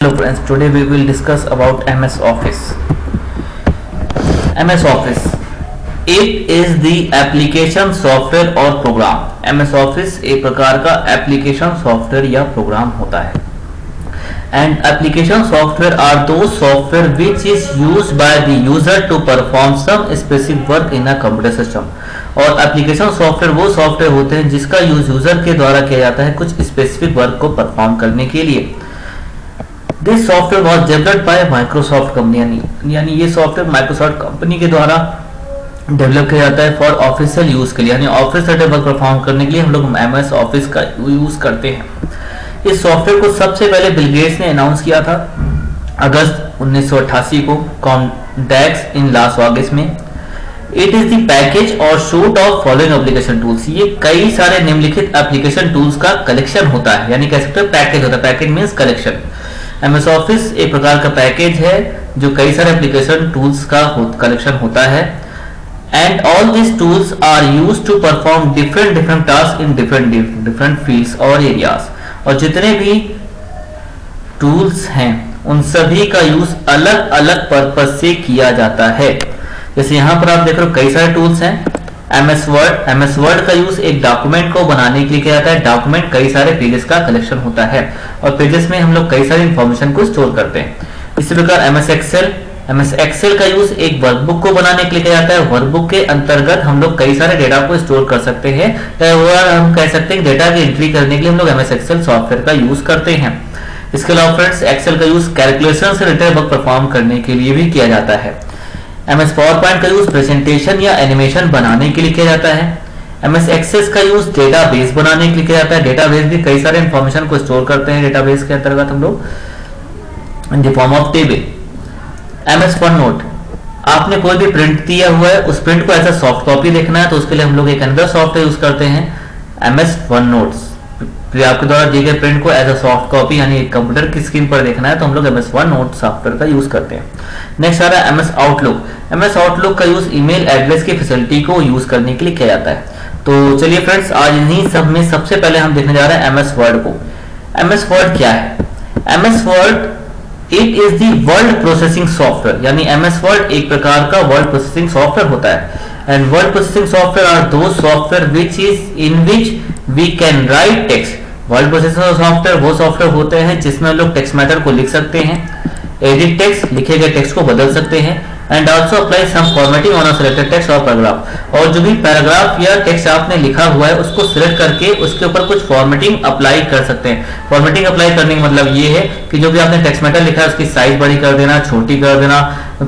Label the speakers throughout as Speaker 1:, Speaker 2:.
Speaker 1: Hello friends, today we will discuss about MS Office. MS Office, it is the application software or program. MS Office एक प्रकार का application software या program होता है. And application software are those software which is used by the user to perform some specific work in a computer system. और application software वो software होते हैं जिसका यूज यूजर के द्वारा किया जाता है कुछ स्पेसिफिक वर्क को परफॉर्म करने के लिए. This software was developed by Microsoft company, यानी ये सॉफ्टवेयर माइक्रोसॉफ्ट कंपनी के द्वारा डेवलप किया जाता है फॉर ऑफिशियल यूज के लिए, यानी ऑफिस से वर्क परफॉर्म करने के लिए हम लोग एमएस ऑफिस का यूज करते हैं. इस सॉफ्टवेयर को सबसे पहले बिल गेट्स ने अनाउंस किया था अगस्त 1988 को कॉमडेक्स इन लास वेगास में. इट इज द पैकेज और shoot of following application tools. ये कई सारे निम्नलिखित एप्लीकेशन टूल्स का कलेक्शन होता है, यानी कह सकते हैं पैकेज होता है. Package means collection. MS office एक प्रकार का पैकेज है जो कई सारे एप्लीकेशन टूल्स का कलेक्शन होता है. And all this tools are used to perform different task in different fields और एरियाज. और जितने भी टूल्स हैं उन सभी का यूज अलग अलग पर्पज से किया जाता है. जैसे यहाँ पर आप देख रहे हो कई सारे टूल्स हैं. एमएस वर्ड का यूज एक डॉक्यूमेंट को बनाने के लिए किया जाता है. डॉक्यूमेंट कई सारे पेजेस का कलेक्शन होता है और पेजेस में हम लोग कई सारी इंफॉर्मेशन को स्टोर करते हैं. इसी प्रकार एमएस एक्सेल का यूज एक वर्कबुक को बनाने के लिए किया जाता है. वर्कबुक के अंतर्गत हम लोग कई सारे डेटा को स्टोर कर सकते हैं, और हम कह सकते हैं डेटा की एंट्री करने के लिए हम लोग एमएस एक्सेल सॉफ्टवेयर का यूज करते हैं. इसके अलावा फ्रेंड्स एक्सेल का यूज कैलकुलेशन से रिलेटेड वर्क परफॉर्म करने के लिए भी किया जाता है. एमएस पावर पॉइंट का यूज प्रेजेंटेशन या एनिमेशन बनाने के लिए किया जाता है. एमएस एक्सेस का यूज डेटाबेस बनाने के लिए किया जाता है. डेटाबेस भी कई सारे इंफॉर्मेशन को स्टोर करते हैं. डेटाबेस के अंतर्गत हम लोग in the form of table. MS one note, आपने कोई भी प्रिंट दिया हुआ है, उस प्रिंट को ऐसा सॉफ्ट कॉपी देखना है तो उसके लिए हम लोग एक अनदर सॉफ्टवेयर यूज करते हैं एमएस वन नोट्स. आपके द्वारा दिए गए प्रिंट को एज अ सॉफ्ट कॉपी यानी कंप्यूटर की स्क्रीन पर देखना है तो हम लोग एमएस वन नोट सॉफ्टवेयर का यूज करते हैं. नेक्स्ट आ रहा है एमएस आउटलुक. एमएस आउटलुक का यूज ईमेल एड्रेस की फैसिलिटी को यूज करने के लिए किया जाता है. तो चलिए फ्रेंड्स, आज इन्हीं सब में सबसे पहले हम देखने जा रहे हैं एमएस वर्ड को. एमएस वर्ड क्या है? MS Word it is the word processing software, यानी एमएस वर्ड एक प्रकार का वर्ड प्रोसेसिंग सॉफ्टवेयर होता है. And word processing software are those software which is in which we can write text. Word processing software वो software होते हैं जिसमें हम लोग टेक्स्ट मैटर को लिख सकते हैं, एडिट टेक्स्ट, लिखे गए टेक्स्ट को बदल सकते हैं, and also apply some formatting on a selected text और पैराग्राफ. और जो भी पैराग्राफ या टेक्स्ट आपने लिखा हुआ है उसको सिलेक्ट करके उसके ऊपर कुछ फॉर्मेटिंग अप्लाई कर सकते हैं. फॉर्मेटिंग अप्लाई करने का मतलब ये है कि जो भी आपने टेक्स्ट मैटर लिखा है उसकी साइज बड़ी कर देना, छोटी कर देना,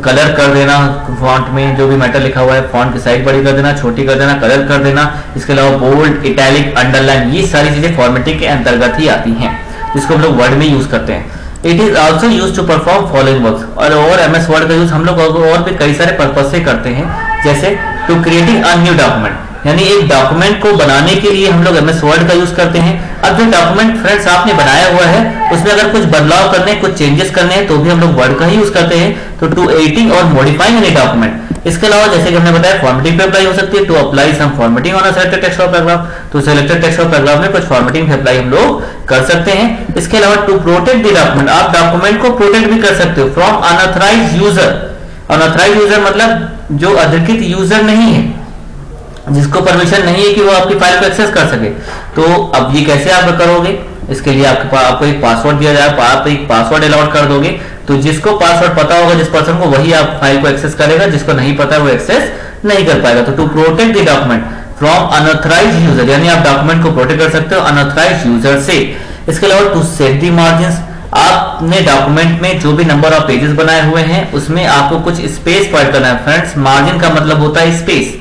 Speaker 1: कलर कर देना. फॉन्ट में जो भी मैटर लिखा हुआ है फॉन्ट की साइज बड़ी कर देना, छोटी कर देना, कलर कर देना. इसके अलावा बोल्ड, इटैलिक, अंडरलाइन, ये सारी चीजें फॉर्मेटिंग के अंतर्गत ही आती हैं जिसको हम लोग वर्ड में यूज करते हैं. It is also use to perform following work. और एमएस वर्ड का यूज हम लोग और भी कई सारे पर्पज से करते हैं, जैसे to creating a new document, यानी एक डॉक्यूमेंट को बनाने के लिए हम लोग एमएस वर्ड का यूज करते हैं. अब जो डॉक्यूमेंट फ्रेंड्स आपने बनाया हुआ है उसमें अगर कुछ बदलाव करने, कुछ चेंजेस करने हैं तो भी हम लोग वर्ड का ही यूज करते हैं. तो टू एडिटिंग और मॉडिफाइंग एनी डॉक्यूमेंट. इसके अलावा जैसे कि हमने बताया फॉर्मेटिंग पे अप्लाई हो सकती है. To apply some formatting on a selected text और पैराग्राफ, तो सिलेक्टेड टेक्स्ट और पैराग्राफ में कुछ फॉर्मेटिंग अप्लाई हम लोग कर सकते हैं. इसके अलावा टू प्रोटेक्ट द डॉक्यूमेंट, आप डॉक्यूमेंट को प्रोटेक्ट भी कर सकते हो from unauthorised user. Unauthorised user मतलब जो अधिकृत यूजर नहीं है, जिसको परमिशन नहीं है कि वो आपकी फाइल को एक्सेस कर सके. तो अब ये कैसे आप करोगे? इसके लिए आपको एक पासवर्ड दिया जाए, आप एक पासवर्ड अलाउड कर दोगे तो जिसको पासवर्ड पता होगा जिस पर्सन को, वही आप फाइल को एक्सेस करेगा, जिसको नहीं पता वो एक्सेस नहीं कर पाएगा. तो to protect the document from unauthorised user, यानी आप डॉक्यूमेंट को प्रोटेक्ट कर सकते हो अनऑथराइज्ड यूजर से. इसके अलावा टू सेट द मार्जिन्स, आपने डॉक्यूमेंट में जो भी नंबर ऑफ पेजेस बनाए हुए हैं उसमें आपको कुछ स्पेस प्रोवाइड करना है. फ्रेंड्स, मार्जिन का मतलब होता है स्पेस.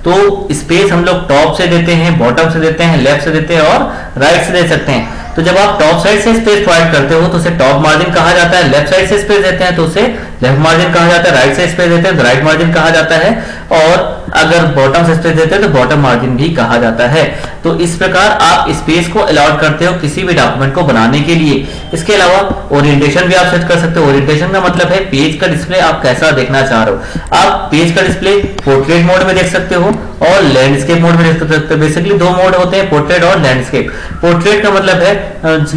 Speaker 1: तो स्पेस हम लोग टॉप से देते हैं, बॉटम से देते हैं, लेफ्ट से देते हैं और राइट से दे सकते हैं. तो जब आप टॉप साइड से स्पेस प्रोवाइड करते हो तो उसे टॉप मार्जिन कहा जाता है. लेफ्ट साइड से स्पेस देते हैं तो उसे लेफ्ट मार्जिन कहा जाता है. राइट से स्पेस देते हैं तो राइट मार्जिन कहा जाता है. और अगर बॉटम स्पेस देते हैं तो बॉटम मार्जिन भी कहा जाता है। तो इस प्रकार आप स्पेस को अलॉट करते हो किसी भी डॉक्यूमेंट को बनाने के लिए। इसके अलावा ओरिएंटेशन भी आप सेट कर सकते हो। ओरिएंटेशन का मतलब है पेज का डिस्प्ले आप कैसा देखना चाह रहे हो। आप पेज का डिस्प्ले पोर्ट्रेट मोड में देख सकते हो और लैंडस्केप मोड में देख सकते हो। बेसिकली दो मोड होते हैं, पोर्ट्रेट और लैंडस्केप। पोर्ट्रेट का मतलब है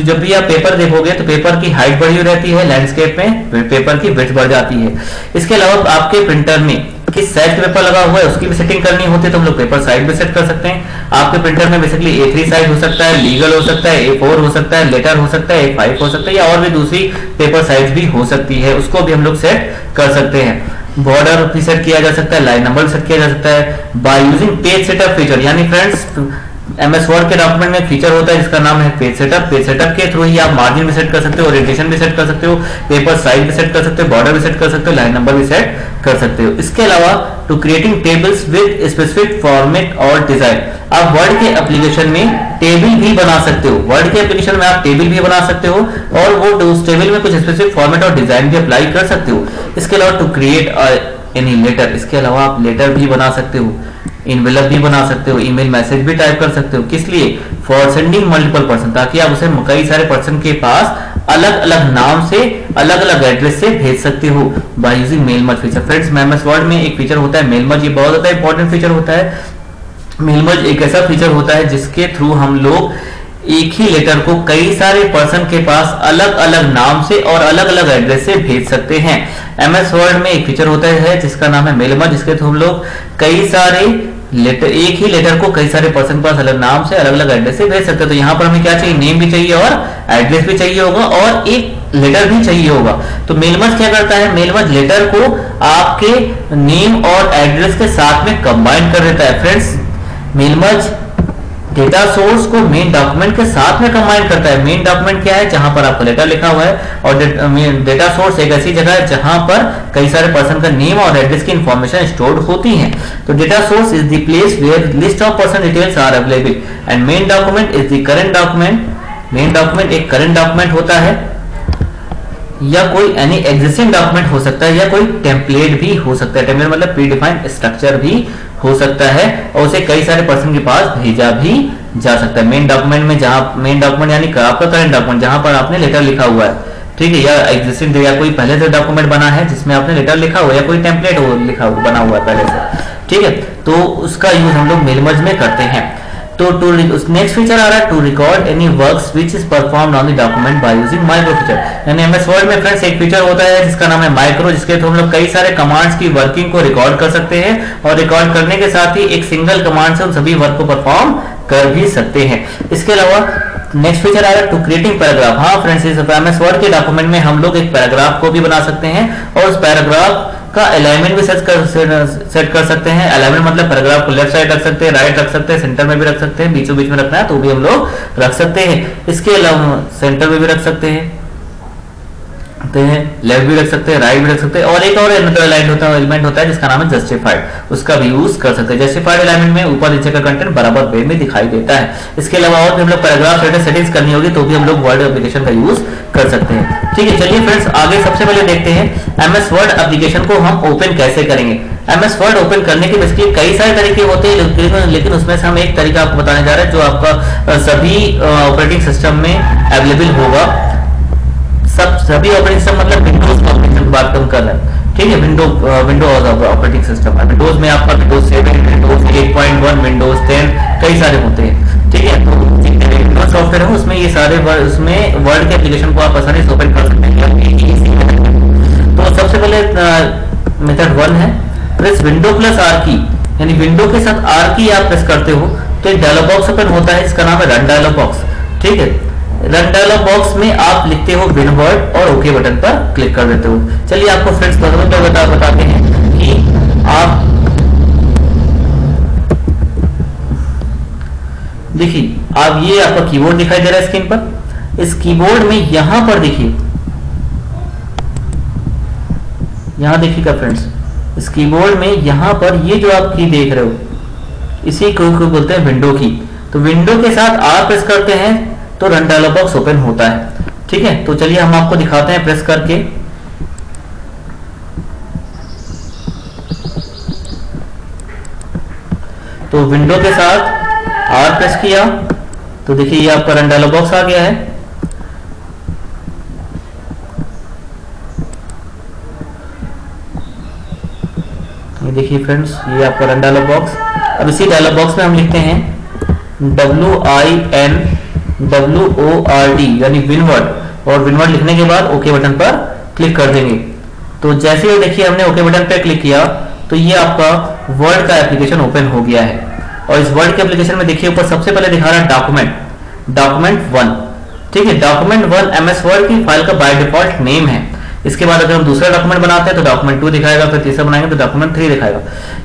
Speaker 1: जब भी आप पेपर देखोगे तो पेपर की हाइट बढ़ी रहती है, लैंडस्केप में पेपर की विड्थ बढ़ जाती है। इसके अलावा आपके प्रिंटर में किस साइज का पेपर लगा हुआ है उसकी भी सेटिंग करनी होती है तो हम लोग पेपर साइज भी सेट कर सकते हैं। आपके प्रिंटर में बेसिकली A3 साइज हो सकता है, लीगल हो सकता है, A4 हो सकता है, लेटर हो सकता है, A5 हो सकता है, या और भी दूसरी पेपर साइज भी हो सकती है, उसको भी हम लोग सेट कर सकते हैं। बॉर्डर भी सेट किया जा सकता है, लाइन नंबर भी सेट किया जा सकता है by using page setup feature. यानी फ्रेंड्स MS वर्ड के डॉक्यूमेंट में फीचर होता है जिसका नाम है पेज सेटअप। पेज सेटअप के थ्रू ही आप मार्जिन भी सेट कर सकते हो, ओरिएंटेशन भी सेट कर सकते हो, पेपर साइज भी सेट कर सकते हो, बॉर्डर भी सेट कर सकते हो, लाइन नंबर भी सेट कर सकते हो। इसके अलावा to creating tables with specific format और डिजाइन, आप वर्ड के एप्लीकेशन में टेबल भी बना सकते हो। वर्ड के एप्लीकेशन में आप टेबल भी बना सकते हो और वो उस टेबल में कुछ स्पेसिफिक फॉर्मेट और डिजाइन भी अप्लाई कर सकते हो। इसके अलावा टू क्रिएट एनी लेटर, इसके अलावा आप लेटर भी बना सकते हो, इनवेलप भी बना सकते हो, ईमेल मैसेज भी टाइप कर सकते हो। किस लिए? फॉर सेंडिंग मल्टीपल पर्सन, ताकि आप उसे कई सारे पर्सन के पास अलग अलग नाम से अलग अलग एड्रेस से भेज सकते हो by using mail merge feature. Friends MS word में एक फीचर होता है मेल मर्ज, ये बहुत ज्यादा इंपॉर्टेंट फीचर होता है। मेल मर्ज एक ऐसा फीचर होता है जिसके थ्रू हम लोग एक ही लेटर को कई सारे पर्सन के पास अलग अलग नाम से और अलग अलग एड्रेस से भेज सकते हैं। MS वर्ड में एक फीचर होता है जिसका नाम है मेल मर्ज, जिसके थ्रू हम लोग कई सारे लेटर, एक ही लेटर को कई सारे पर्सन के पास अलग नाम से अलग अलग एड्रेस से भेज सकते हैं। तो यहाँ पर हमें क्या चाहिए? नेम भी चाहिए और एड्रेस भी चाहिए होगा और एक लेटर भी चाहिए होगा। तो मेल मर्ज क्या करता है? मेल मर्ज लेटर को आपके नेम और एड्रेस के साथ में कंबाइन कर देता है। Friends mail merge data source को मेन डॉक्यूमेंट के साथ में कंबाइन करता है। मेन डॉक्यूमेंट क्या है? जहां पर आपका लेटर लिखा हुआ है, और डेटा सोर्स एक ऐसी जगह है जहां पर कई सारे पर्सन का नेम और एड्रेस की इंफॉर्मेशन स्टोर्ड होती है। तो data source is the place where list of person details are available and main document is the current document. Main document एक करंट डॉक्यूमेंट होता है या कोई एनी एग्जिस्टिंग डॉक्यूमेंट हो सकता है या कोई टेम्पलेट भी हो सकता है। टेम्पलेट मतलब प्री डिफाइंड स्ट्रक्चर भी हो सकता है और उसे कई सारे पर्सन के पास भेजा भी जा सकता है। मेन डॉक्यूमेंट में जहां मेन डॉक्यूमेंट यानी आपका करंट डॉक्यूमेंट जहां पर आपने लेटर लिखा हुआ है, ठीक है, या एग्जिस्टिंग या कोई पहले से डॉक्यूमेंट बना है जिसमें आपने लेटर लिखा हुआ है या कोई टेम्पलेट लिखा हुआ बना हुआ है पहले से, ठीक है, तो उसका यूज हम लोग मेल मर्ज में करते हैं। तो नेक्स्ट फीचर आ रहा है to record any works which is performed on the document by using micro feature. यानी MS वर्ड में फ्रेंड्स एक फीचर होता है जिसका नाम है माइक्रो, जिसके थ्रू हम लोग कई सारे कमांड्स की वर्किंग को रिकॉर्ड कर सकते हैं और रिकॉर्ड करने के साथ ही एक सिंगल कमांड से उन सभी वर्क को परफॉर्म कर भी सकते हैं। इसके अलावा नेक्स्ट फीचर आ रहा है टू क्रिएटिंग पैराग्राफ। हाँ फ्रेंड्स, इस MS वर्ड के डॉक्यूमेंट में हम लोग एक पैराग्राफ को भी बना सकते हैं और उस पैराग्राफ का अलाइनमेंट भी सेट कर सकते हैं। अलाइनमेंट मतलब पैराग्राफ को लेफ्ट साइड रख सकते हैं, राइट रख सकते हैं, सेंटर में भी रख सकते हैं, बीचों बीच में रखना है तो भी हम लोग रख सकते हैं। इसके अलावा सेंटर में भी रख सकते हैं, लेफ्ट भी रख सकते हैं, राइट भी रख सकते हैं। और एक और एलिमेंट होता है जिसका नाम है जस्टिफाइड, उसका भी यूज कर सकते हैं। जस्टिफाइड एलिमेंट में ऊपर नीचे का कंटेंट बराबर वे में दिखाई देता है। इसके अलावा और भी हम लोग पैराग्राफ सेटिंग्स करनी होगी तो भी हम लोग वर्ड एप्लीकेशन का यूज कर सकते हैं। ठीक है, चलिए फ्रेंड्स आगे सबसे पहले देखते हैं MS वर्ड एप्लीकेशन को हम ओपन कैसे करेंगे। MS वर्ड ओपन करने के बेसिकली कई सारे तरीके होते हैं, लेकिन उसमें से हम एक तरीका आपको बताने जा रहे हैं जो आपका सभी ऑपरेटिंग सिस्टम में अवेलेबल होगा। सभी ऑपरेटिंग सिस्टम मतलब विंडोज ऑपरेटिंग की बात हम कर रहे हैं, ठीक है, विंडोज ऑपरेटिंग सिस्टम। विंडोज में आपका विंडोज 7, विंडोज 8.1, विंडोज 10 कई सारे होते हैं, ठीक है। तो विंडोज सॉफ्टवेयर है उसमें ये सारे उसमें वर्ड के एप्लीकेशन को आप आसानी से ओपन कर सकते हैं। तो सबसे पहले मेथड 1 है प्रेस विंडो प्लस R की, यानी विंडो के साथ R की आप प्रेस करते हो तो एक डायलॉग बॉक्स ओपन होता है, इसका नाम है रन डायलॉग बॉक्स, ठीक है। रन डायलॉग बॉक्स में आप लिखते हो विन वर्ड और ओके बटन पर क्लिक कर देते हो। चलिए आपको फ्रेंड्स बताते हैं कि आप देखिए, आप ये आपका कीबोर्ड दिखाई दे रहा है स्क्रीन पर। इस कीबोर्ड में यहां पर देखिए, यहां देखिएगा फ्रेंड्स, इस कीबोर्ड में यहां पर ये जो आप की देख रहे हो इसी को बोलते हैं विंडो की। तो विंडो के साथ आप प्रेस करते हैं तो रन डायलॉग बॉक्स ओपन होता है, ठीक है। तो चलिए हम आपको दिखाते हैं प्रेस करके। तो विंडो के साथ R प्रेस किया तो देखिए ये आपका रन डायलॉग बॉक्स आ गया है। ये देखिए फ्रेंड्स, ये आपका रन डायलॉग बॉक्स। अब इसी डायलॉग बॉक्स में हम लिखते हैं WINWORD यानी विनवर्ड, और विनवर्ड लिखने के बाद ओके बटन पर क्लिक कर देंगे। तो जैसे ही देखिए हमने ओके बटन पर क्लिक किया तो ये आपका वर्ड का एप्लीकेशन ओपन हो गया है। और इस वर्ड के एप्लीकेशन में देखिए ऊपर सबसे पहले दिखा रहा है डॉक्यूमेंट 1, ठीक है। डॉक्यूमेंट 1 MS वर्ड की फाइल का बाय डिफॉल्ट नेम है। इसके बाद अगर हम दूसरा डॉक्यूमेंट बनाते हैं तो डॉक्यूमेंट 2 दिखाएगा, फिर तीसरा बनाएंगे तो डॉक्यूमेंट 3 दिखाएगा।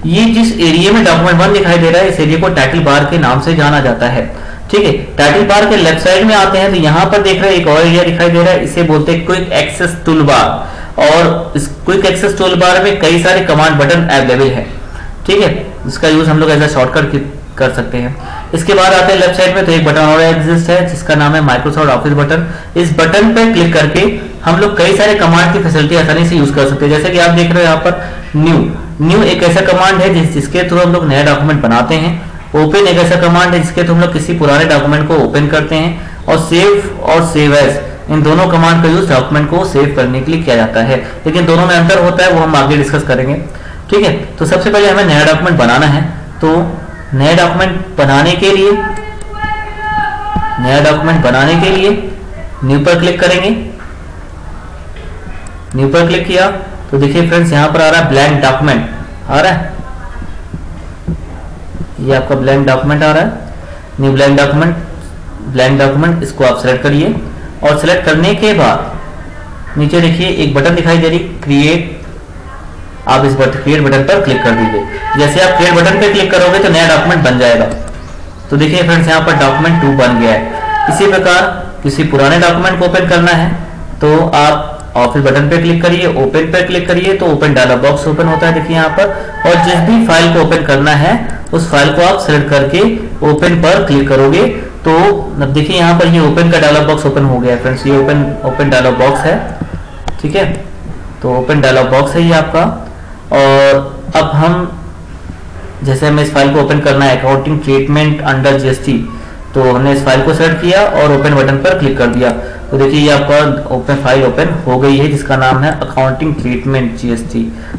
Speaker 1: ये जिस एरिया में डॉक्यूमेंट 1 दिखाई दे रहा है इस एरिया को टाइटल बार के नाम से जाना जाता है, ठीक है। टाइटल बार के लेफ्ट साइड में आते हैं तो यहाँ पर देख रहे हैं एक और एरिया दिखाई दे रहा है, इसे बोलते हैं क्विक एक्सेस टूल बार। और इस क्विक एक्सेस टूल बार में कई सारे कमांड बटन अवेलेबल है, ठीक है, जिसका यूज हम लोग एज अ शॉर्टकट कर सकते हैं। इसके बाद आते हैं लेफ्ट साइड में तो एक बटन और एग्जिस्ट है जिसका नाम है माइक्रोसॉफ्ट ऑफिस बटन। इस बटन पर क्लिक करके हम लोग कई सारे कमांड की फैसिलिटी आसानी से यूज कर सकते हैं। जैसे कि आप देख रहे हो यहाँ पर न्यू एक ऐसा कमांड है जिसके थ्रू हम लोग नया डॉक्यूमेंट बनाते हैं। ओपन एक ऐसा कमांड है जिसके थ्रू हम लोग किसी पुराने डॉक्यूमेंट को ओपन करते हैं। और सेव एज, इन दोनों कमांड का यूज डॉक्यूमेंट को सेव करने के लिए किया जाता है, लेकिन दोनों में अंतर होता है, वो हम आगे डिस्कस करेंगे, ठीक है। तो सबसे पहले हमें नया डॉक्यूमेंट बनाना है, तो नया डॉक्यूमेंट बनाने के लिए न्यू पर क्लिक करेंगे। न्यू पर क्लिक किया तो देखिए फ्रेंड्स यहाँ पर आ रहा है ब्लैंक डॉक्यूमेंट आ रहा है, ये आपका ब्लैंक डॉक्यूमेंट आ रहा है, न्यू ब्लैंक डॉक्यूमेंट। इसको आप सेलेक्ट करिए और सेलेक्ट करने के बाद नीचे देखिए एक बटन दिखाई दे रही क्रिएट, आप इस क्रिएट बटन पर क्लिक कर दीजिए। जैसे आप क्रिएट बटन पर क्लिक करोगे तो नया डॉक्यूमेंट बन जाएगा। तो देखिए फ्रेंड्स यहाँ पर डॉक्यूमेंट 2 बन गया है। इसी प्रकार किसी पुराने डॉक्यूमेंट को ओपन करना है तो आप ऑफिस बटन पे क्लिक करिए, ओपन पे क्लिक करिए तो ओपन डायलॉग बॉक्स ओपन होता है, देखिए यहाँ पर। और जिस भी फाइल को ओपन करना है उस फाइल को आप सेलेक्ट करके ओपन पर क्लिक करोगे तो अब देखिए यहाँ पर ये ओपन का डायलॉग बॉक्स ओपन हो गया है फ्रेंड्स, ये ओपन डायलॉग बॉक्स है, ठीक है। तो ओपन डायलॉग बॉक्स है ये आपका। और अब हम जैसे हमें इस फाइल को ओपन करना है अकाउंटिंग ट्रीटमेंट अंडर GST, तो हमने इस फाइल को सेलेक्ट किया और ओपन बटन पर क्लिक कर दिया तो देखिए ये आपका फाइल ओपन हो गई है जिसका नाम है अकाउंटिंग ट्रीटमेंट GST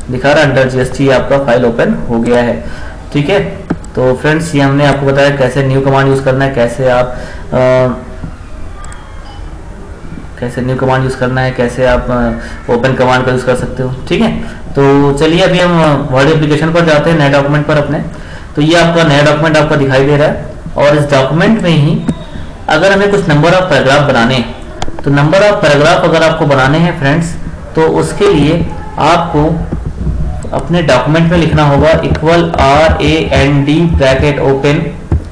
Speaker 1: दिखा रहा है अंडर GST, आपका फाइल ओपन हो गया है, ठीक है। तो फ्रेंड्स ये हमने आपको बताया कैसे न्यू कमांड यूज करना है, कैसे न्यू कमांड यूज करना है, कैसे आप ओपन कमांड का यूज कर सकते हो, ठीक है। तो चलिए अभी हम वर्ड एप्लीकेशन पर जाते हैं, नए डॉक्यूमेंट पर अपने। तो ये आपका नया डॉक्यूमेंट आपका दिखाई दे रहा है और इस डॉक्यूमेंट में ही अगर हमें कुछ नंबर ऑफ पैराग्राफ बनाने हैं तो नंबर ऑफ पैराग्राफ अगर आपको बनाने हैं फ्रेंड्स तो उसके लिए आपको अपने डॉक्यूमेंट में लिखना होगा =RAND bracket open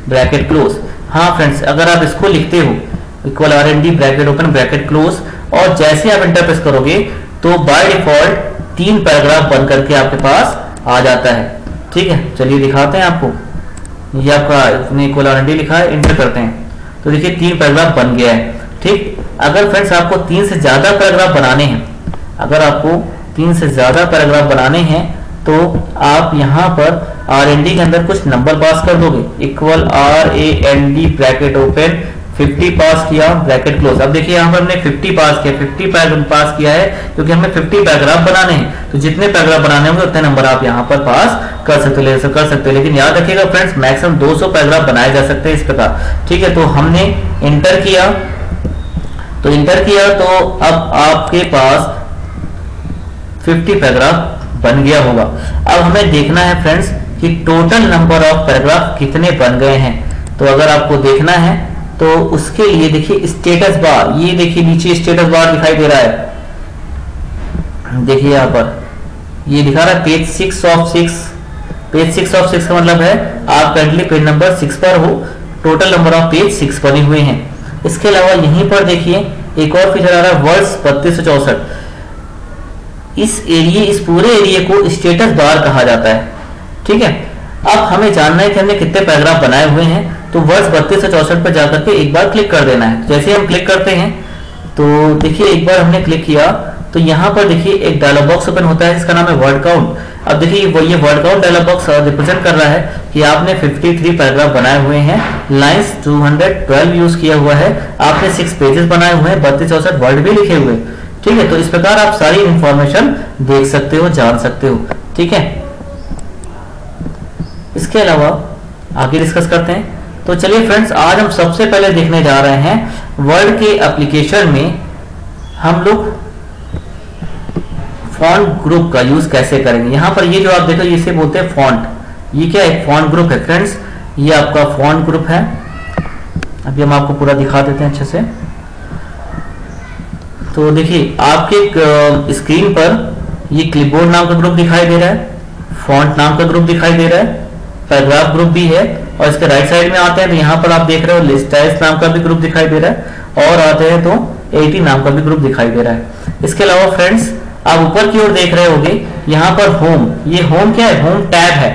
Speaker 1: bracket close. हाँ फ्रेंड्स, अगर आप इसको लिखते हो =RAND bracket open bracket close और जैसे आप इंटर प्रेस करोगे तो बाय डिफॉल्ट 3 पैराग्राफ बन करके आपके पास आ जाता है, ठीक है। चलिए दिखाते हैं आपको, ये आपका =RAND लिखा है, इंटर करते हैं तो देखिए 3 पैराग्राफ बन गया है, ठीक। अगर फ्रेंड्स आपको 3 से ज्यादा पैराग्राफ बनाने हैं, तो आप यहाँ पर RAND के अंदर कुछ नंबर पास कर दोगे, =RAND ब्रैकेट ओपन 50 पास किया ब्रैकेट क्लोज। अब देखिए यहाँ पर हमने 50 पास किया है क्योंकि हमें 50 पैराग्राफ बनाने हैं, तो जितने पैराग्राफ बनाने होंगे उतने नंबर आप यहाँ पर पास कर सकते हो। लेकिन याद रखिएगा फ्रेंड्स मैक्सिमम 200 पैराग्राफ बनाए जा सकते हैं इस प्रकार, ठीक है। तो हमने इंटर किया तो अब आपके पास 50 पैराग्राफ बन गया होगा। अब हमें देखना है फ्रेंड्स कि टोटल नंबर ऑफ पैराग्राफ कितने बन गए हैं। तो अगर आपको देखना है तो उसके लिए देखिए स्टेटस बार, ये देखिए नीचे स्टेटस बार दिखाई दे रहा है, देखिए यहाँ पर ये दिखा रहा है पेज 6 ऑफ 6। पेज 6 ऑफ 6 का मतलब है आप करंटली पेज नंबर 6 पर हो, टोटल नंबर ऑफ पेज 6 बने हुए हैं। इसके अलावा यहीं पर देखिए एक और फीचर आ रहा है वर्ड्स 3264। इस पूरे एरिया को स्टेटस बार कहा जाता है, ठीक है। अब हमें जानना है कि हमने कितने पैराग्राफ बनाए हुए हैं, तो वर्ड्स 3264 पर जाकर के एक बार क्लिक कर देना है। जैसे हम क्लिक करते हैं तो देखिए एक बार हमने क्लिक किया तो यहाँ पर देखिए एक डायलॉग बॉक्स ओपन होता है जिसका नाम है वर्ड काउंट। अब देखिए वो ये word count dialog box represent कर रहा है कि आपने 53 पैराग्राफ बनाए हुए हैं, लाइंस 212 यूज किया हुआ है, आपने 6 पेजेस बनाए हुए हैं, 32-64 वर्ड भी लिखे हुए। ठीक है, तो इस प्रकार आप सारी इंफॉर्मेशन देख सकते हो, जान सकते हो। ठीक है, इसके अलावा आगे डिस्कस करते हैं। तो चलिए फ्रेंड्स, आज हम सबसे पहले देखने जा रहे हैं वर्ड के एप्लीकेशन में हम लोग फॉन्ट ग्रुप का यूज कैसे करेंगे। यहां पर ये जो आप देखो इसे बोलते हैं फॉन्ट, ये क्या है, फॉन्ट ग्रुप है फ्रेंड्स, ये आपका फॉन्ट ग्रुप है। अभी हम आपको पूरा दिखा देते हैं अच्छे से। तो देखिए आपके स्क्रीन पर ये क्लिपबोर्ड नाम का ग्रुप दिखाई दे रहा है, फॉन्ट नाम का ग्रुप दिखाई दे रहा है, पैराग्राफ ग्रुप भी है, और इसके राइट साइड में आते हैं तो यहाँ पर आप देख रहे हो लिस्टाइल्स नाम का भी ग्रुप दिखाई दे रहा है, और आते हैं तो 80 नाम का भी ग्रुप दिखाई दे रहा है। इसके अलावा फ्रेंड्स आप ऊपर की ओर देख रहे होंगे, यहाँ पर होम, ये होम क्या है, होम टैब है,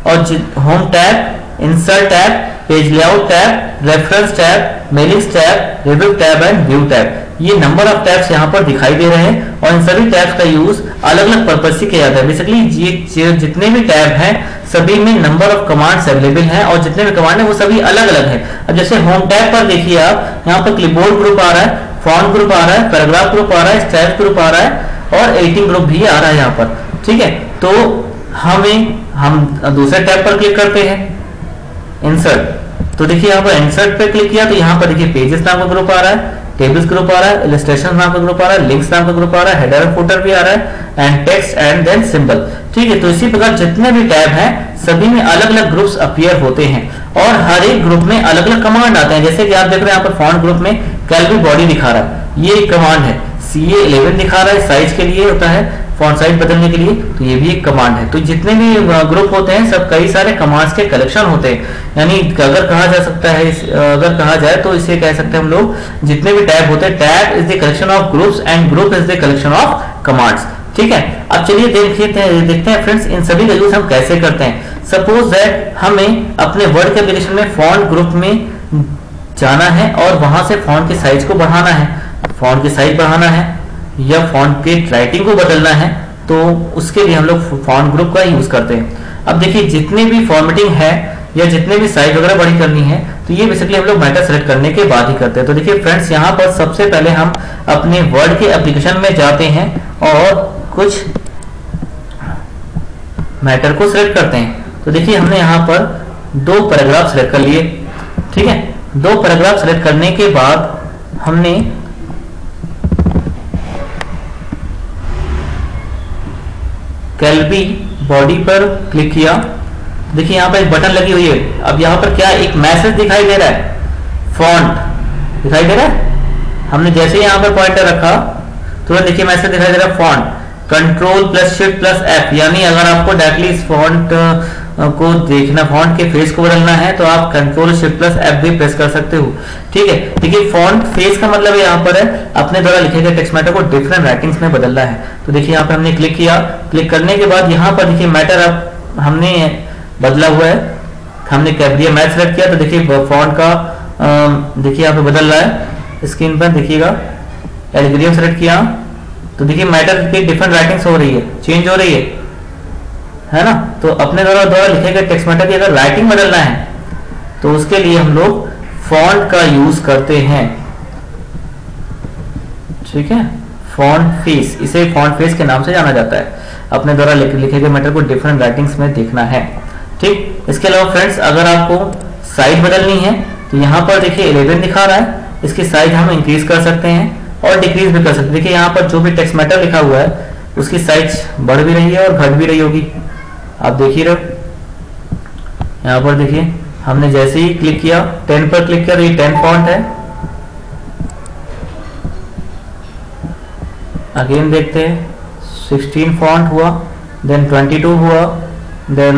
Speaker 1: और home tab, insert tab, page layout tab, reference tab, mailings tab, review tab and view tab, ये नंबर ऑफ टैब्स यहाँ पर दिखाई दे रहे हैं, और इन सभी टैब्स का यूज अलग अलग पर्पज से किया जाता है। बेसिकली ये जितने भी टैब हैं सभी में नंबर ऑफ कमांड्स अवेलेबल हैं, और जितने भी कमांड है वो सभी अलग अलग है। अब जैसे होम टैब पर देखिए आप, यहाँ पर क्लिपबोर्ड ग्रुप आ रहा है, फॉन्ट ग्रुप आ रहा है, पैराग्राफ ग्रुप आ रहा है, स्टाइल ग्रुप आ रहा है, और एडिटिंग ग्रुप भी आ रहा है यहाँ पर। ठीक है, तो हम दूसरे टैब पर क्लिक करते हैं, इंसर्ट। तो देखिए यहाँ पर इंसर्ट पे क्लिक किया तो यहाँ पर देखिए पेजेस नाम का ग्रुप आ रहा है, टेबल्स ग्रुप आ रहा है, इलस्ट्रेशन नाम का ग्रुप आ रहा है, लिंक्स नाम का ग्रुप आ रहा है, हेडर एंड फुटर भी आ रहा है, and text and then symbol. ठीक है, तो इसी प्रकार जितने भी टैब हैं सभी में अलग अलग ग्रुप्स अपीयर होते हैं, और हर एक ग्रुप में अलग अलग कमांड आते हैं। जैसे कि आप देख रहे हैं यहाँ पर फॉन्ट ग्रुप में कैलवी बॉडी दिखा रहा है, ये एक कमांड है, CA11 दिखा रहा है, साइज के लिए होता है, फॉन्ट साइज बदलने के लिए, तो ये भी एक कमांड है। तो जितने भी ग्रुप होते हैं सब कई सारे कमांड्स के कलेक्शन होते हैं, यानी अगर कहा जा सकता है अगर कहा जाए तो इसे कह सकते हैं हम लोग, जितने भी टैब होते हैं, tab is the collection of groups and group is the collection of commands. ठीक है, अब चलिए देखते हैं फ्रेंड्स इन सभी का यूज हम कैसे करते हैं। सपोज दैट हमें अपने वर्ड के एप्लीकेशन में फॉन्ट ग्रुप में जाना है और वहां से फॉन्ट के साइज को बढ़ाना है, फॉन्ट की साइज बढ़ाना है या फॉन्ट के राइटिंग को बदलना है, तो उसके लिए हम लोग फॉन्ट ग्रुप का यूज करते हैं। अब देखिए जितने भी फॉर्मेटिंग है या जितने भी साइज वगैरह बड़ी करनी है तो ये बेसिकली हम लोग मैटर सेलेक्ट करने के बाद ही करते हैं। तो देखिए फ्रेंड्स यहाँ पर सबसे पहले हम अपने वर्ड के एप्लीकेशन में जाते हैं और कुछ मैटर को सिलेक्ट करते हैं। तो देखिए हमने यहाँ पर 2 पैराग्राफ सिलेक्ट कर लिए। ठीक है, 2 पैराग्राफ सिलेक्ट करने के बाद हमने कैलवी बॉडी पर क्लिक किया। देखिए यहाँ पर एक बटन लगी हुई है। अब यहाँ पर क्या एक मैसेज दिखाई दे रहा है, फॉन्ट दिखाई दे रहा है। हमने जैसे यहाँ पर पॉइंटर रखा तुरंत देखिए मैसेज दिखाई दे रहा है, फॉन्ट Ctrl+Shift+F, यानी अगर आपको डायरेक्टली इस फॉन्ट को देखना, फॉन्ट के फेस को बदलना है तो आप Ctrl+Shift+F भी प्रेस कर सकते हो। ठीक है, देखिए फॉन्ट फेस का मतलब यहाँ पर है अपने द्वारा लिखे गए टेक्स्ट मैटर को डिफरेंट राइटिंग्स में बदलना है। तो देखिए यहाँ पे हमने क्लिक किया, क्लिक करने के बाद यहाँ पर देखिए मैटर अब हमने बदला हुआ है, हमने कैब्रिया मैच सेलेक्ट किया तो देखिए फॉन्ट का देखिए यहाँ पे बदल रहा है, स्क्रीन पर देखिएगा। एल्गोरिथम सेलेक्ट किया तो देखिए मैटर की डिफरेंट राइटिंग्स हो रही है, चेंज हो रही है ना। तो अपने द्वारा लिखे गए टेक्स्ट मैटर की अगर राइटिंग बदलना है तो उसके लिए हम लोग फॉन्ट का यूज करते हैं। ठीक है, फॉन्ट फेस, इसे फॉन्ट फेस के नाम से जाना जाता है। अपने द्वारा लिखे गए मैटर को डिफरेंट राइटिंग्स में देखना है। ठीक, इसके अलावा फ्रेंड्स अगर आपको साइज बदलनी है तो यहाँ पर देखिए 11 दिखा रहा है, इसकी साइज हम इंक्रीज कर सकते हैं और डिक्रीज भी कर सकते हैं। देखिए यहाँ पर जो भी टेक्स्ट मैटर लिखा हुआ है उसकी साइज बढ़ भी रही है और घट भी रही होगी, आप देखिए रहो। यहाँ पर देखिए हमने जैसे ही क्लिक किया 10 पर क्लिक किया तो ये 10 फॉन्ट है। अगेन देखते हैं 16 फॉन्ट हुआ, देन 22 हुआ, देन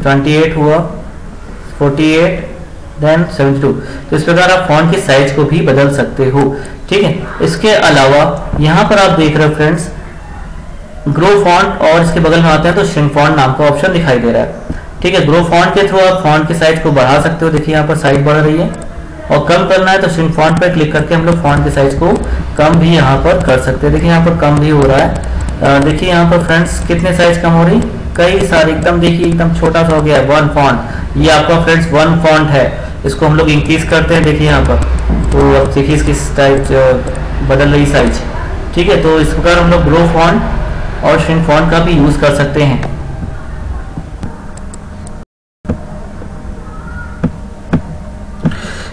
Speaker 1: 28 हुआ, 48, देन 72। तो इस प्रकार आप फॉन्ट की साइज को भी बदल सकते हो। ठीक है, इसके अलावा यहाँ पर आप देख रहे हो फ्रेंड्स ग्रो फॉन्ट और इसके बगल में आते हैं तो श्रिंक फॉन्ट नाम का ऑप्शन दिखाई दे रहा है। ठीक है, ग्रो फॉन्ट के थ्रू आप फॉन्ट की साइज को बढ़ा सकते हो। देखिए यहाँ पर साइज बढ़ रही है, और कम करना है तो श्रिंक फॉन्ट पर क्लिक करके हम लोग फॉन्ट की साइज को कम भी यहाँ पर कर सकते हैं। देखिए यहाँ पर कम भी हो रहा है, देखिए यहाँ पर फ्रेंड्स कितने साइज कम हो रही, कई सारे एकदम, देखिए एकदम छोटा सा हो गया है 1 फॉन्ट। ये आपका फ्रेंड्स 1 फॉन्ट है, इसको हम लोग इंक्रीज करते हैं, देखिए यहाँ पर। तो अब देखिए इसकी साइज बदल रही साइज, ठीक है। तो इस प्रकार हम लोग ग्रो फॉन्ट और श्रिंक फॉन्ट का भी यूज कर सकते हैं।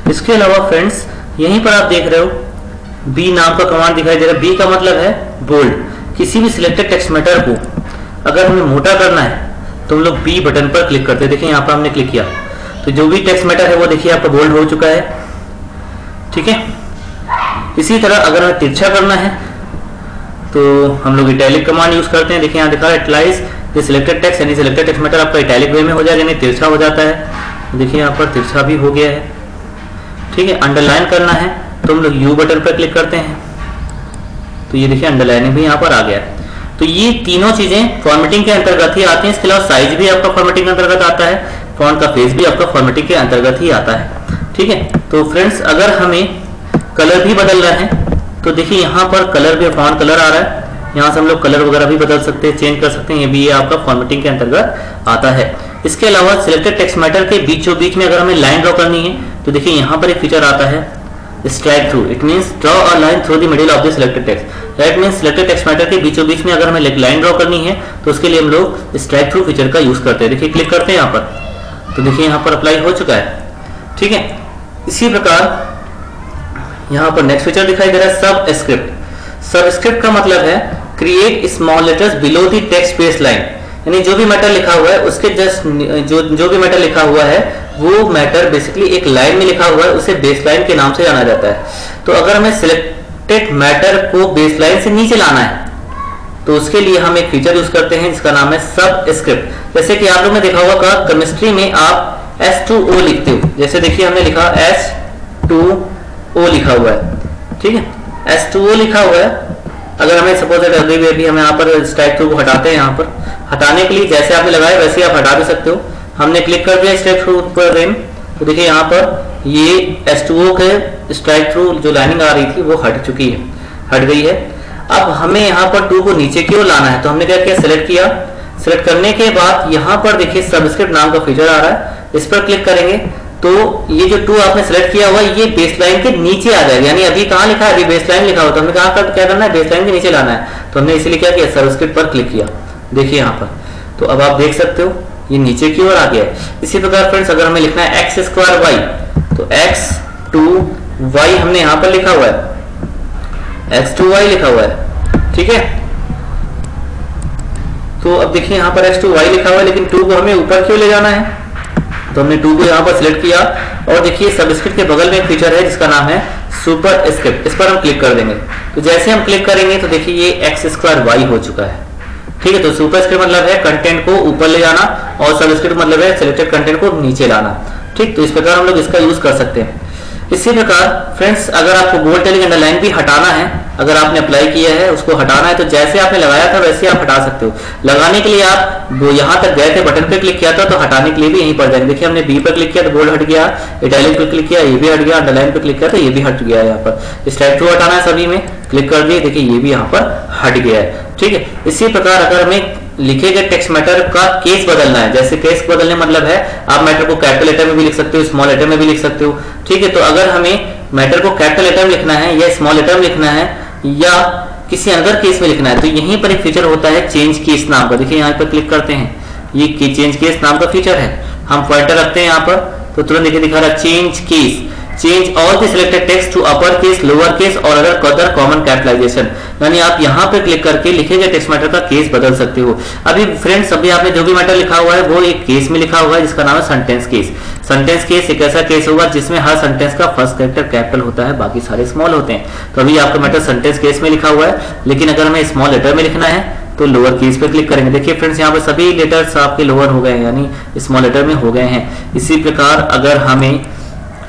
Speaker 1: इसके अलावा फ्रेंड्स यहीं पर आप देख रहे हो बी नाम का कमांड दिखाई दे रहा है। बी का मतलब है बोल्ड। किसी भी सिलेक्टेड टेक्स्ट मैटर को अगर हमें मोटा करना है तो हम लोग बी बटन पर क्लिक करते हैं। देखिए यहाँ पर हमने क्लिक किया तो जो भी टेक्स्ट मैटर है वो देखिए आपका बोल्ड हो चुका है, ठीक है। इसी तरह अगर हमें तिरछा करना है तो हम लोग इटैलिक कमांड यूज करते हैं। देखिए यहाँ दिखा इटलाइज द सिलेक्टेड टेक्स्ट, यानी सिलेक्टेड टेक्स्ट मैटर आपका इटैलिक वे में हो जाएगा, यानी तिरछा हो जाता है। देखिए यहाँ पर तिरछा भी हो गया है, ठीक है। अंडरलाइन करना है तो हम लोग यू बटन पर क्लिक करते हैं, तो ये देखिए अंडरलाइनिंग भी यहाँ पर आ गया है। तो ये तीनों चीजें फॉर्मेटिंग के अंतर्गत ही आती हैं। इसके अलावा साइज भी आपका फॉर्मेटिंग के अंतर्गत आता है, फॉन्ट का फेस भी आपका फॉर्मेटिंग के अंतर्गत ही आता है, ठीक है। तो फ्रेंड्स अगर हमें कलर भी बदलना है तो देखिए यहाँ पर कलर भी फॉन्ट कलर आ रहा है, यहाँ से हम लोग कलर वगैरह भी बदल सकते हैं, चेंज कर सकते हैं, ये भी आपका फॉर्मेटिंग के अंतर्गत आता है। इसके अलावा सिलेक्टेड टेक्स्ट मैटर के बीचों बीच में अगर हमें लाइन ड्रॉ करनी है तो देखिए यहाँ पर एक फीचर आता है strike through. It means draw a line through the middle of the selected text. That means selected text matter के बीचों बीच में अगर हमें लाइन ड्रॉ करनी है तो उसके लिए हम लोग स्ट्राइक थ्रू फीचर का यूज करते हैं। देखिए क्लिक करते हैं यहाँ पर तो देखिए यहाँ पर अप्लाई हो चुका है, ठीक है। इसी प्रकार यहाँ पर नेक्स्ट फीचर दिखाई दे रहा है सब स्क्रिप्ट। सब स्क्रिप्ट का मतलब है create small letters below the text base line, यानी जो भी मैटर लिखा हुआ है उसके जस्ट जो भी मैटर लिखा हुआ है वो मैटर बेसिकली एक लाइन में लिखा हुआ है, उसे बेस लाइन के नाम से जाना जाता है। तो अगर हमें सिलेक्टेड मैटर को बेस लाइन से नीचे लाना है तो उसके लिए हम एक फीचर यूज करते हैं जिसका नाम है सब स्क्रिप्ट। जैसे कि आप लोग ने देखा होगा केमिस्ट्री में आप H2O लिखते हो, जैसे देखिए हमने लिखा H2O लिखा हुआ है, ठीक है। H2O लिखा हुआ है, अगर हमें सपोज अभी हम यहाँ पर स्ट्राइक थ्रू को हटाते हैं, यहाँ पर हटाने के लिए जैसे आपने लगाया वैसे आप हटा भी सकते हो। हमने क्लिक कर दिया स्ट्राइक थ्रू पर अगेन तो देखिए यहाँ पर ये H2O के स्ट्राइक थ्रू जो लाइनिंग आ रही थी वो हट चुकी है, हट गई है। अब हमें यहाँ पर 2 को नीचे की ओर लाना है तो हमने क्या किया, सिलेक्ट किया। सिलेक्ट करने के बाद यहाँ पर देखिए सबस्क्रिप्ट नाम का फीचर आ रहा है, इस पर क्लिक करेंगे तो ये जो 2 आपने सेलेक्ट किया हुआ ये बेस लाइन के नीचे आ जाएगा। यानी अभी कहाँ लिखा है, अभी बेस लाइन लिखा हुआ, तो हमें कहाँ क्या करना है, बेस लाइन के नीचे लाना है। तो हमने इसीलिए क्या किया, सबस्क्रिप्ट पर क्लिक किया। देखिए यहाँ पर तो अब आप देख सकते हो ये नीचे की ओर आ गया है। इसी प्रकार फ्रेंड्स अगर हमें लिखना है x स्क्वायर y तो x2y हमने यहाँ पर लिखा हुआ है, x2y लिखा हुआ है, ठीक है। तो अब देखिए यहाँ पर x2y लिखा हुआ है लेकिन 2 को हमें ऊपर क्यों ले जाना है, तो हमने 2 को यहाँ पर सिलेक्ट किया और देखिए सबस्क्रिप्ट के बगल में एक फीचर है जिसका नाम है सुपर स्क्रिप्ट, इस पर हम क्लिक कर देंगे। तो जैसे हम क्लिक करेंगे तो देखिए ये x स्क्वायर y हो चुका है, ठीक है। तो सुपर स्क्रिप्ट मतलब है कंटेंट को ऊपर ले जाना और सबस्क्रिप्ट मतलब है सिलेक्टेड कंटेंट को नीचे लाना, ठीक। तो इस प्रकार हम लोग इसका यूज कर सकते हैं। इसी प्रकार फ्रेंड्स अगर आपको बोल्ड इटैलिक अंडरलाइन भी हटाना है, अगर आपने अप्लाई किया है उसको हटाना है तो जैसे आपने लगाया था वैसे आप हटा सकते हो। लगाने के लिए आप वो यहाँ तक गए थे, बटन पे क्लिक किया था तो हटाने के लिए भी यहीं पर जाएंगे। देखिए हमने बी पर क्लिक किया तो बोल्ड हट गया, इटैलिक पर क्लिक किया ये भी हट गया, अंडरलाइन पर क्लिक किया तो ये भी हट गया। यहाँ पर स्ट्राइक थ्रू हटाना है सभी में, क्लिक कर दिए, देखिए ये भी यहाँ पर हट गया है, ठीक है। इसी प्रकार अगर हमें लिखे गए टेक्स्ट मैटर का केस बदलना है, जैसे केस बदलने मतलब है आप मैटर को कैपिटल लेटर में भी लिख सकते हो, स्मॉल लेटर में भी लिख सकते हो, ठीक है। तो अगर हमें मैटर को कैपिटल लेटर में लिखना है या स्मॉल लेटर में लिखना है या किसी अदर केस में लिखना है तो यहीं पर एक फीचर होता है चेंज केस नाम का। देखिए यहाँ पर क्लिक करते हैं, ये चेंज केस नाम का फीचर है। हम पॉइंटर रखते हैं यहाँ पर तो तुरंत देखिए दिखा रहा है change case, change all the selected text to upper case, lower case और अदर कॉमन कैपिटलाइजेशन। यानी आप यहाँ पे क्लिक करके लिखे गए टेक्स्ट मैटर का केस बदल सकते हो। अभी फ्रेंड्स अभी आपने जो भी मैटर लिखा हुआ है वो एक केस में लिखा हुआ है जिसका नाम है सेंटेंस केस। सेंटेंस केस एक ऐसा केस होगा जिसमें हर सेंटेंस का फर्स्ट कैरेक्टर कैपिटल होता है, बाकी सारे स्मॉल होते हैं। तो अभी आपका मैटर सेंटेंस केस में लिखा हुआ है, लेकिन अगर हमें स्मॉल लेटर में लिखना है तो लोअर केस पे क्लिक करेंगे। देखिए फ्रेंड्स यहाँ पर सभी लेटर्स आपके लोअर हो गए हैं, यानी स्मॉल लेटर में हो गए हैं। इसी प्रकार अगर हमें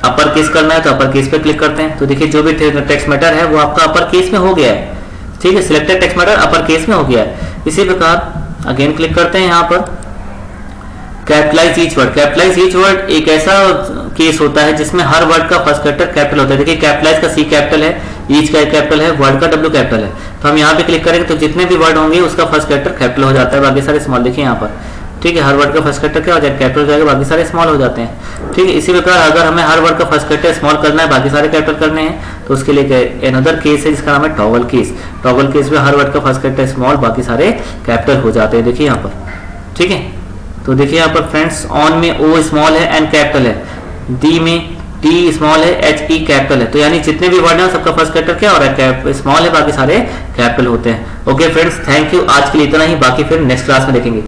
Speaker 1: अपर केस करना है तो अपर केस पे क्लिक करते हैं तो देखिए जो भी टेक्स्ट मैटर है वो आपका अपर केस में हो गया है, ठीक है। Selected text matter upper case में हो गया है। इसी प्रकार अगेन क्लिक करते हैं यहाँ पर capitalise each word. Capitalise each word एक ऐसा केस होता है जिसमें हर वर्ड का फर्स्ट कैरेक्टर कैपिटल होता है। देखिए कैपिटलाइज का सी कैपिटल है, ईच का कैपिटल है, वर्ड का W कैपिटल है। तो हम यहाँ पे क्लिक करेंगे तो जितने भी वर्ड होंगे उसका फर्स्ट कैरेक्टर कैपिटल हो जाता है, बाकी सारे स्मॉल। देखिए यहाँ पर, ठीक है, हर वर्ड का फर्स्ट कैरेक्टर क्या हो जाएगा, कैपिटल हो जाएगा, बाकी सारे स्मॉल हो जाते हैं। ठीक है, इसी प्रकार अगर हमें हर वर्ड का फर्स्ट कैरेक्टर स्मॉल करना है, बाकी सारे कैपिटल करने हैं, तो उसके लिए अनदर केस है जिसका नाम है टॉगल केस। टॉगल केस में हर वर्ड का फर्स्ट कैरेक्टर स्मॉल, बाकी सारे कैपिटल हो जाते हैं। देखिए यहाँ पर, ठीक है, तो देखिए यहाँ पर फ्रेंड्स, ऑन में O स्मॉल है, N कैपिटल है, D में T स्मॉल है, H E कैपिटल है। तो यानी जितने भी वर्ड हैं सबका फर्स्ट कैरेक्टर क्या हो रहा है, स्मॉल है, बाकी सारे कैपिटल होते हैं। ओके फ्रेंड्स, थैंक यू, आज के लिए इतना ही, बाकी फिर नेक्स्ट क्लास में देखेंगे।